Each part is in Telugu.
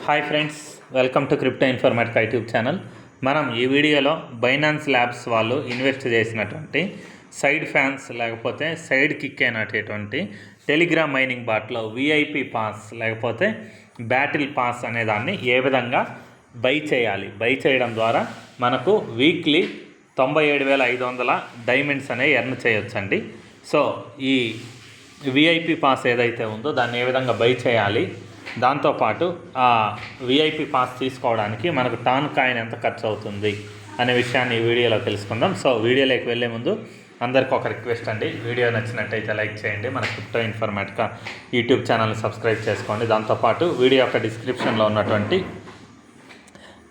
Hi friends, welcome to crypto informatic YouTube channel. మనం ఈ వీడియోలో బైనాన్స్ ల్యాబ్స్ వాళ్ళు ఇన్వెస్ట్ చేసినటువంటి సైడ్ ఫ్యాన్స్ లేకపోతే సైడ్ కిక్ అయినటువంటి టెలిగ్రామ్ మైనింగ్ బాట్లో విఐపి పాస్ లేకపోతే బ్యాటిల్ పాస్ అనే దాన్ని ఏ విధంగా బై చేయాలి, బై చేయడం ద్వారా మనకు వీక్లీ 97,500 డైమండ్స్ అనేవి ఎర్న్ చేయొచ్చండి. సో ఈ విఐపి పాస్ ఏదైతే ఉందో దాన్ని ఏ విధంగా బై చేయాలి, దాంతోపాటు ఆ విఐపి పాస్ తీసుకోవడానికి మనకు టాన్ కాయిన్ ఎంత ఖర్చు అవుతుంది అనే విషయాన్ని ఈ వీడియోలో తెలుసుకుందాం. సో వీడియోలోకి వెళ్ళే ముందు అందరికీ ఒక రిక్వెస్ట్ అండి, వీడియో నచ్చినట్టయితే లైక్ చేయండి, మన క్రిప్టో ఇన్ఫర్మేటిక్ యూట్యూబ్ ఛానల్ని సబ్స్క్రైబ్ చేసుకోండి. దాంతోపాటు వీడియో యొక్క డిస్క్రిప్షన్లో ఉన్నటువంటి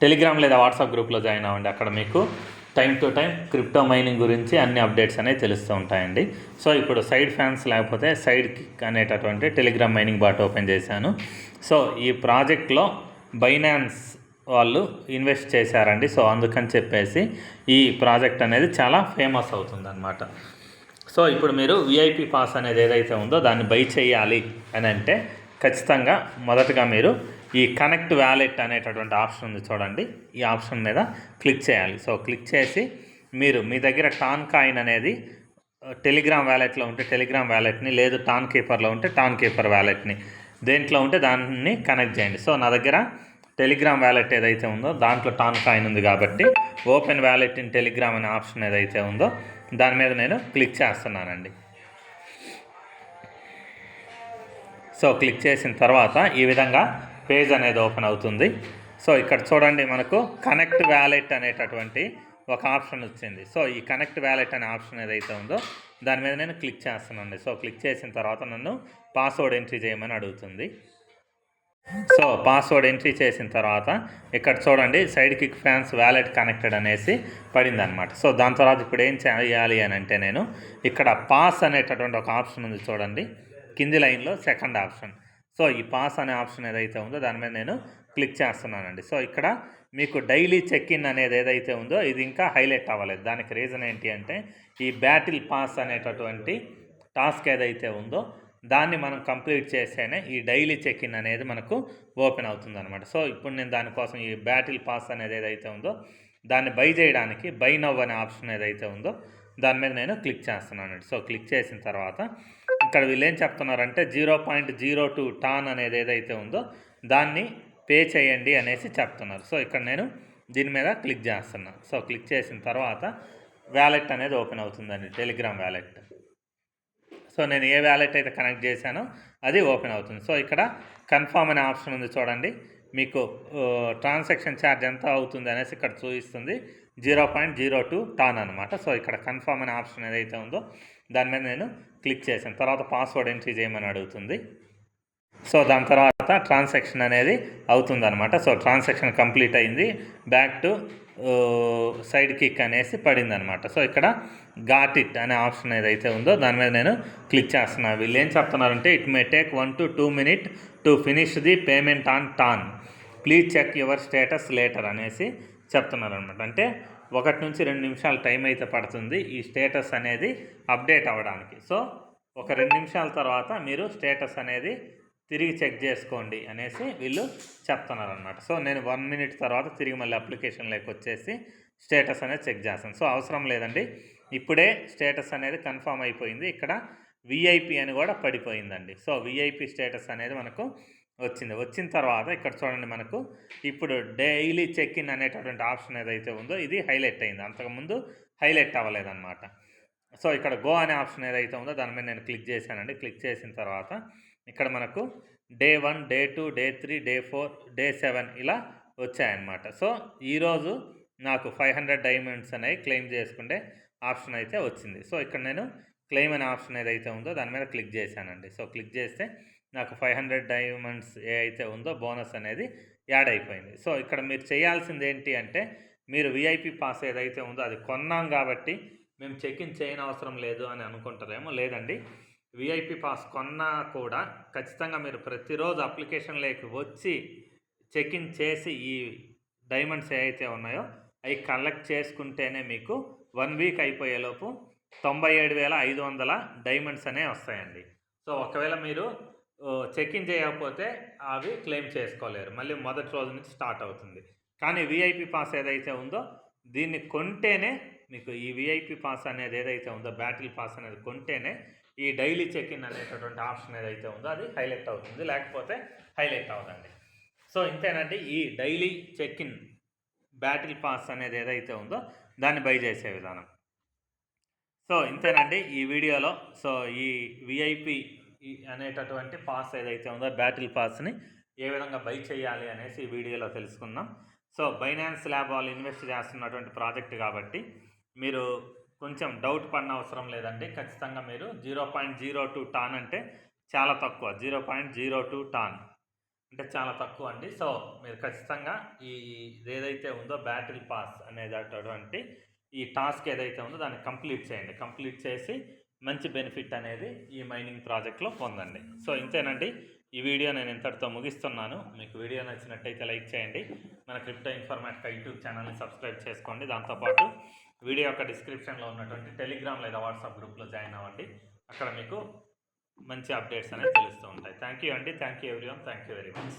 టెలిగ్రామ్ లేదా వాట్సాప్ గ్రూప్లో జాయిన్ అవ్వండి. అక్కడ మీకు time to time crypto mining గురించి అన్ని అప్డేట్స్ అనేవి తెలుస్తూ ఉంటాయండి. సో ఇప్పుడు సైడ్ ఫ్యాన్స్ లేకపోతే సైడ్ కిక్ అనేటటువంటి టెలిగ్రామ్ మైనింగ్ బాట్ ఓపెన్ చేశాను. సో ఈ ప్రాజెక్ట్లో బైనాన్స్ వాళ్ళు ఇన్వెస్ట్ చేశారండి. సో అందుకని చెప్పేసి ఈ ప్రాజెక్ట్ అనేది చాలా ఫేమస్ అవుతుందన్నమాట. సో ఇప్పుడు మీరు విఐపి పాస్ అనేది ఏదైతే ఉందో దాన్ని బై చేయాలి అని అంటే ఖచ్చితంగా మొదటగా మీరు ఈ కనెక్ట్ వ్యాలెట్ అనేటటువంటి ఆప్షన్ ఉంది చూడండి, ఈ ఆప్షన్ మీద క్లిక్ చేయాలి. సో క్లిక్ చేసి మీరు మీ దగ్గర టాన్ కాయిన్ అనేది టెలిగ్రామ్ వ్యాలెట్లో ఉంటే టెలిగ్రామ్ వ్యాలెట్ని, లేదు టాన్ కీపర్లో ఉంటే టాన్ కీపర్ వ్యాలెట్ని, దేంట్లో ఉంటే దాన్ని కనెక్ట్ చేయండి. సో నా దగ్గర టెలిగ్రామ్ వ్యాలెట్ ఏదైతే ఉందో దాంట్లో టాన్ కాయిన్ ఉంది కాబట్టి ఓపెన్ వ్యాలెట్ ఇన్ టెలిగ్రామ్ అనే ఆప్షన్ ఏదైతే ఉందో దాని మీద నేను క్లిక్ చేస్తున్నానండి. సో క్లిక్ చేసిన తర్వాత ఈ విధంగా పేజ్ అనేది ఓపెన్ అవుతుంది. సో ఇక్కడ చూడండి, మనకు కనెక్ట్ వ్యాలెట్ అనేటటువంటి ఒక ఆప్షన్ వచ్చింది. సో ఈ కనెక్ట్ వ్యాలెట్ అనే ఆప్షన్ ఏదైతే ఉందో దాని మీద నేను క్లిక్ చేస్తున్నానండి. సో క్లిక్ చేసిన తర్వాత నన్ను పాస్వర్డ్ ఎంట్రీ చేయమని అడుగుతుంది. సో పాస్వర్డ్ ఎంట్రీ చేసిన తర్వాత ఇక్కడ చూడండి side kick fans wallet connected అనేసి పడింది అనమాట. సో దాని తర్వాత ఇప్పుడు ఏం చేయాలి అని అంటే నేను ఇక్కడ పాస్ అనేటటువంటి ఒక ఆప్షన్ ఉంది చూడండి, కింది లైన్లో సెకండ్ ఆప్షన్. సో ఈ పాస్ అనే ఆప్షన్ ఏదైతే ఉందో దాని మీద నేను క్లిక్ చేస్తున్నానండి. సో ఇక్కడ మీకు డైలీ చెక్ ఇన్ అనేది ఏదైతే ఉందో ఇది ఇంకా హైలైట్ అవ్వలేదు. దానికి రీజన్ ఏంటి అంటే ఈ బ్యాటిల్ పాస్ అనేటటువంటి టాస్క్ ఏదైతే ఉందో దాన్ని మనం కంప్లీట్ చేస్తేనే ఈ డైలీ చెక్ ఇన్ అనేది మనకు ఓపెన్ అవుతుంది అనమాట. సో ఇప్పుడు నేను దానికోసం ఈ బ్యాటిల్ పాస్ అనేది ఏదైతే ఉందో దాన్ని బై చేయడానికి బై నవ్ అనే ఆప్షన్ ఏదైతే ఉందో దాని మీద నేను క్లిక్ చేస్తున్నానండి. సో క్లిక్ చేసిన తర్వాత ఇక్కడ వీళ్ళు ఏం చెప్తున్నారంటే 0.02 టాన్ అనేది ఏదైతే ఉందో దాన్ని పే చేయండి అనేసి చెప్తున్నారు. సో ఇక్కడ నేను దీని మీద క్లిక్ చేస్తున్నాను. సో క్లిక్ చేసిన తర్వాత వ్యాలెట్ అనేది ఓపెన్ అవుతుందండి, టెలిగ్రామ్ వ్యాలెట్. సో నేను ఏ వ్యాలెట్ అయితే కనెక్ట్ చేశానో అది ఓపెన్ అవుతుంది. సో ఇక్కడ కన్ఫర్మ్ అనే ఆప్షన్ ఉంది చూడండి, మీకు ట్రాన్సాక్షన్ ఛార్జ్ ఎంత అవుతుంది అనేసి ఇక్కడ చూపిస్తుంది 0.02 టాన్ అనమాట. సో ఇక్కడ కన్ఫర్మ్ అనే ఆప్షన్ ఏదైతే ఉందో దాని మీద నేను క్లిక్ చేసిన తర్వాత పాస్వర్డ్ ఎంట్రీ చేయమని అడుగుతుంది. సో దాని తర్వాత ట్రాన్సాక్షన్ అనేది అవుతుందన్నమాట. సో ట్రాన్సాక్షన్ కంప్లీట్ అయింది, బ్యాక్ టు సైడ్ కిక్ అనేసి పడింది అనమాట. సో ఇక్కడ గాట్ ఇట్ అనే ఆప్షన్ ఏదైతే ఉందో దాని మీద నేను క్లిక్ చేస్తున్నాను. వీళ్ళు ఏం చెప్తున్నారంటే it may take 1 to 2 minutes to finish the payment on టాన్, please check your status later అనేసి చెప్తున్నారు అనమాట. అంటే 1 నుంచి 2 నిమిషాలు టైం అయితే పడుతుంది ఈ స్టేటస్ అనేది అప్డేట్ అవ్వడానికి. సో ఒక 2 నిమిషాల తర్వాత మీరు స్టేటస్ అనేది తిరిగి చెక్ చేసుకోండి అనేసి వీళ్ళు చెప్తున్నారు అనమాట. సో నేను 1 minute తర్వాత తిరిగి మళ్ళీ అప్లికేషన్లోకి వచ్చేసి స్టేటస్ అనేది చెక్ చేస్తాను. సో అవసరం లేదండి, ఇప్పుడే స్టేటస్ అనేది కన్ఫర్మ్ అయిపోయింది. ఇక్కడ విఐపి అని కూడా పడిపోయిందండి. సో విఐపి స్టేటస్ అనేది మనకు వచ్చిన తర్వాత ఇక్కడ చూడండి, మనకు ఇప్పుడు డైలీ చెక్ ఇన్ అనేటటువంటి ఆప్షన్ ఏదైతే ఉందో ఇది హైలైట్ అయింది, అంతకుముందు హైలైట్ అవ్వలేదన్నమాట. సో ఇక్కడ గో అనే ఆప్షన్ ఏదైతే ఉందో దాని మీద నేను క్లిక్ చేశానండి. క్లిక్ చేసిన తర్వాత ఇక్కడ మనకు day 1, day 2, day 3, day 4, day 7 ఇలా వచ్చాయన్నమాట. సో ఈరోజు నాకు 500 డైమండ్స్ అనేవి క్లెయిమ్ చేసుకుంటే ఆప్షన్ అయితే వచ్చింది. సో ఇక్కడ నేను క్లెయిమ్ అనే ఆప్షన్ ఏదైతే ఉందో దాని మీద క్లిక్ చేశానండి. సో క్లిక్ చేస్తే నాకు 500 డైమండ్స్ ఏ అయితే ఉందో బోనస్ అనేది యాడ్ అయిపోయింది. సో ఇక్కడ మీరు చేయాల్సింది ఏంటి అంటే మీరు విఐపి పాస్ ఏదైతే ఉందో అది కొన్నాం కాబట్టి మేము చెక్ ఇన్ చేయని అవసరం లేదు అని అనుకుంటారేమో, లేదండి. విఐపి పాస్ కొన్నా కూడా ఖచ్చితంగా మీరు ప్రతిరోజు అప్లికేషన్లోకి వచ్చి చెక్ ఇన్ చేసి ఈ డైమండ్స్ ఏవైతే ఉన్నాయో అవి కలెక్ట్ చేసుకుంటేనే మీకు 1 వీక్ అయిపోయేలోపు 97,500 డైమండ్స్ అనేవి వస్తాయండి. సో ఒకవేళ మీరు చెక్ ఇన్ చేయకపోతే అవి క్లెయిమ్ చేసుకోలేరు. మళ్ళీ మొదటి రోజు నుంచి స్టార్ట్ అవుతుంది. కానీ వీఐపీ పాస్ ఏదైతే ఉందో దీన్ని కొంటేనే మీకు ఈ వీఐపీ పాస్ అనేది ఏదైతే ఉందో బ్యాటిల్ పాస్ అనేది కొంటేనే ఈ డైలీ చెక్ ఇన్ అనేటటువంటి ఆప్షన్ ఏదైతే ఉందో అది హైలైట్ అవుతుంది, లేకపోతే హైలైట్ అవ్వదండి. సో ఇంతేనండి ఈ daily check in battle pass అనేది ఏదైతే ఉందో దాన్ని బై చేసే విధానం. సో ఇంతేనండి ఈ వీడియోలో. సో ఈ విఐపి అనేటటువంటి పాస్ ఏదైతే ఉందో బ్యాటిల్ పాస్ని ఏ విధంగా బై చేయాలి అనేసి ఈ వీడియోలో తెలుసుకుందాం. సో బైనాన్స్ ల్యాబ్ వాళ్ళు ఇన్వెస్ట్ చేస్తున్నటువంటి ప్రాజెక్ట్ కాబట్టి మీరు కొంచెం డౌట్ పడిన అవసరం లేదండి. ఖచ్చితంగా మీరు 0.02 టాన్ అంటే చాలా తక్కువ, 0.02 టాన్ అంటే చాలా తక్కువ అండి. సో మీరు ఖచ్చితంగా ఈ ఏదైతే ఉందో బ్యాటిల్ పాస్ అనేటటువంటి ఈ టాస్క్ ఏదైతే ఉందో దాన్ని కంప్లీట్ చేయండి. కంప్లీట్ చేసి మంచి బెనిఫిట్ అనేది ఈ మైనింగ్ ప్రాజెక్ట్లో పొందండి. సో ఇంతేనండి ఈ వీడియో నేను ఇంతటితో ముగిస్తున్నాను. మీకు వీడియో నచ్చినట్టయితే లైక్ చేయండి. మన క్రిప్టో ఇన్ఫర్మేటిక్ యూట్యూబ్ ఛానల్ని సబ్స్క్రైబ్ చేసుకోండి. దాంతోపాటు వీడియో యొక్క డిస్క్రిప్షన్లో ఉన్నటువంటి టెలిగ్రామ్ లేదా వాట్సాప్ గ్రూప్లో జాయిన్ అవ్వండి. అక్కడ మీకు మంచి అప్డేట్స్ అనేవి తెలుస్తూ ఉంటాయి. థ్యాంక్ యూ అండి. Thank you everyone. Thank you very much.